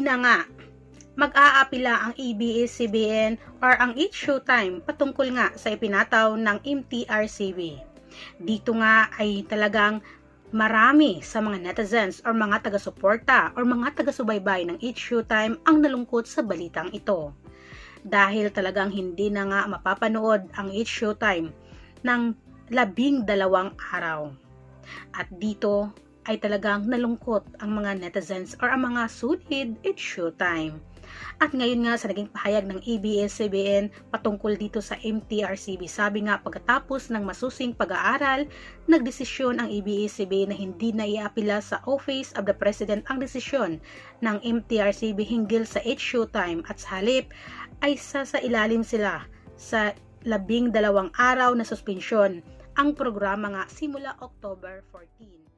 na nga mag-aapila ang ABS-CBN or ang It's Showtime patungkol nga sa ipinataw ng MTRCB. Dito nga ay talagang marami sa mga netizens or mga taga-suporta or mga taga-subaybay ng It's Showtime ang nalungkot sa balitang ito. Dahil talagang hindi na nga mapapanood ang It's Showtime ng 12 araw. At dito ay talagang nalungkot ang mga netizens or ang mga sulid It's Showtime. At ngayon nga sa naging pahayag ng ABS-CBN patungkol dito sa MTRCB, sabi nga pagkatapos ng masusing pag-aaral, nagdesisyon ang ABS-CBN na hindi na iapila sa Office of the President ang desisyon ng MTRCB hinggil sa It's Showtime at sa halip ay sa ilalim sila sa 12 araw na suspensyon ang programa nga simula October 14.